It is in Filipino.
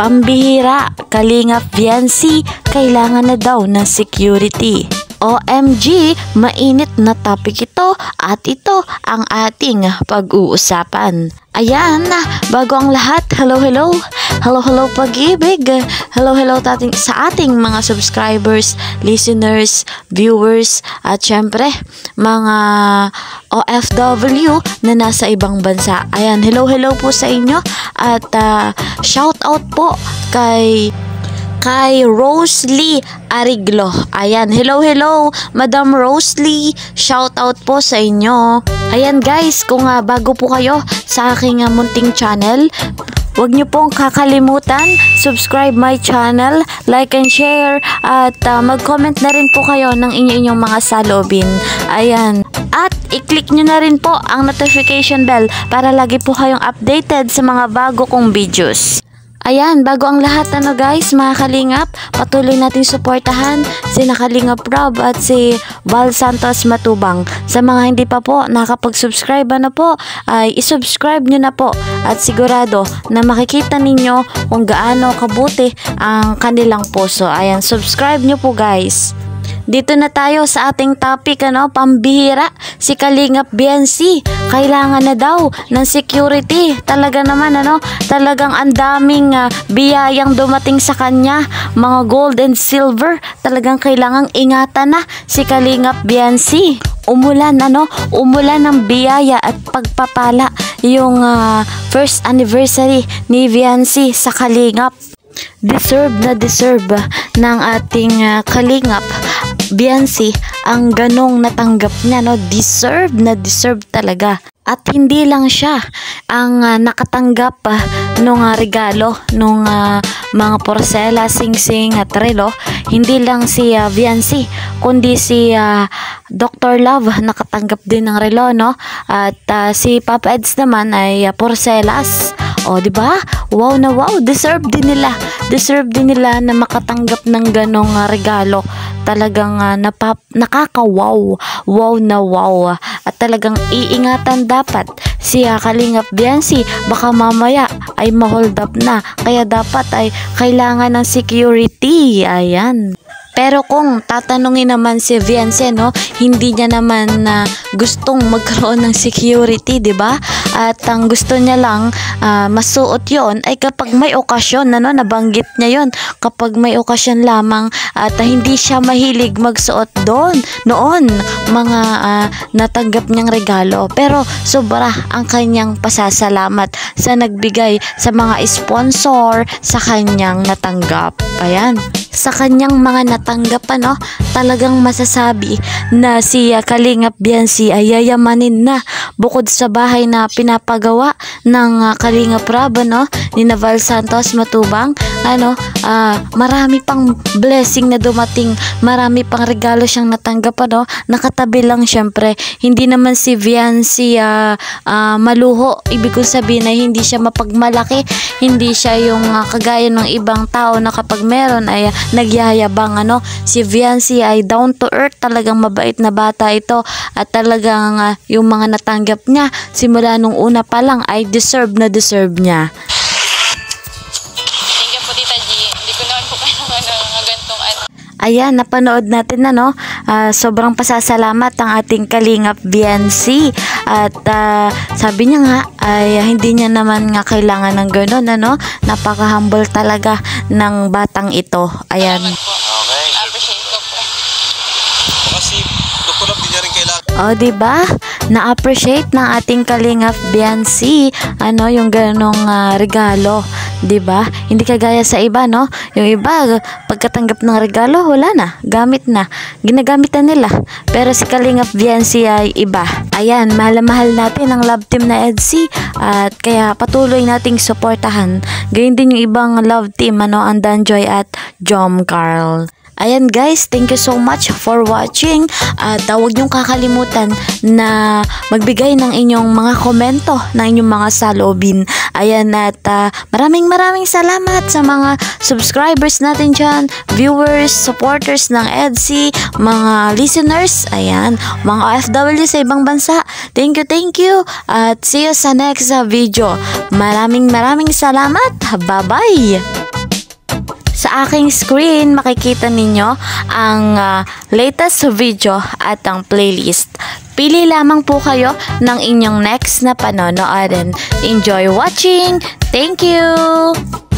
Pambihira, Kalingap Viancy, kailangan na daw ng security. OMG, mainit na topic ito at ito ang ating pag-uusapan. Ayan, bago ang lahat, hello pag-ibig, hello sa ating mga subscribers, listeners, viewers, at syempre mga OFW na nasa ibang bansa. Ayan, hello po sa inyo at shout out po kay Rosely Ariglo. Ayan, hello Madam Rosely, shout out po sa inyo. Ayan guys, kung bago po kayo sa aking munting channel, huwag nyo pong kakalimutan, subscribe my channel, like and share, at mag-comment na rin po kayo ng inyong mga salobin. Ayan. At i-click nyo na rin po ang notification bell para lagi po kayong updated sa mga bago kong videos. Ayan, bago ang lahat guys, mga Kalingap, patuloy nating suportahan si Kalingap Rob at si Val Santos Matubang. Sa mga hindi pa po nakapag-subscribe po, ay isubscribe nyo na po at sigurado na makikita ninyo kung gaano kabuti ang kanilang puso. Ayan, subscribe nyo po guys. Dito na tayo sa ating topic, pambihira, si Kalingap Viancy, kailangan na daw ng security. Talaga naman, talagang ang daming biyayang dumating sa kanya, mga gold and silver, talagang kailangang ingatan na si Kalingap Viancy. Umulan ng biyaya at pagpapala yung first anniversary ni Viancy sa Kalingap. Deserve ng ating Kalingap Viancy ang ganong natanggap niya, deserve talaga. At hindi lang siya ang nakatanggap nung regalo nung mga porsela, singsing at relo. Hindi lang si Viancy, kundi si Dr. Love nakatanggap din ng relo, at si Papa Eds naman ay porselas. O, di ba? Wow na wow, deserve din nila na makatanggap ng ganong regalo. Talagang nakaka-wow, wow na wow. At talagang iingatan dapat si Kalingap Viancy, baka mamaya ay ma-hold up na. Kaya dapat ay kailangan ng security. Ayan. Pero kung tatanungin naman si Viancy, hindi niya naman gustong magkaroon ng security, 'di ba? At ang gusto niya lang masuot 'yon ay kapag may okasyon, nabanggit niya 'yon, kapag may okasyon lamang, at hindi siya mahilig magsuot noon mga natanggap niyang regalo. Pero sobra ang kanyang pasasalamat sa nagbigay sa mga sponsor sa kanyang natanggap. Ayan. Sa kanyang mga natanggap, talagang masasabi na si Kalingap Viancy ay yayamanin na. Bukod sa bahay na pinapagawa ng Kalingap Rob, ni Val Santos Matubang, marami pang blessing na dumating, marami pang regalo siyang natanggap, nakatabi lang syempre. Hindi naman si Viancy maluho, ibig kong sabihin na hindi siya mapagmalaki, hindi siya yung kagaya ng ibang tao na kapag meron ay nagyayabang. Si Viancy ay down to earth, talagang mabait na bata ito, at talagang yung mga natanggap niya simula nung una pa lang ay deserve niya. Thank you po Tita G. Hindi ko naman po kailangan ng gantong Ayan, napanood natin sobrang pasasalamat ang ating Kalingap Viancy. At sabi niya nga ay hindi niya naman nga kailangan ng gano'n, napaka-humble talaga ng batang ito. Ayan. Okay. Appreciate ko po. Kasi Dr. Love, di niya rin kailangan. O, diba? Na-appreciate ng ating Kalingap Viancy yung ganong regalo, diba? Hindi kagaya sa iba, yung iba pagkatanggap ng regalo, wala na, gamit na, ginagamit na nila. Pero si Kalingap Viancy ay iba. Ayan, mahal natin ang love team na EDC, at kaya patuloy nating suportahan. Gayun din yung ibang love team, ang Danjoy at Jom Carl. Ayan guys, thank you so much for watching, at huwag niyong kakalimutan na magbigay ng inyong mga komento, ng inyong mga salobin. Ayan, at maraming salamat sa mga subscribers natin dyan, viewers, supporters ng EDC, mga listeners, ayan, mga OFW sa ibang bansa. Thank you, at see you sa next video. Maraming salamat. Bye-bye! Sa aking screen, makikita ninyo ang latest video at ang playlist. Pili lamang po kayo ng inyong next na panonoodin. Enjoy watching! Thank you!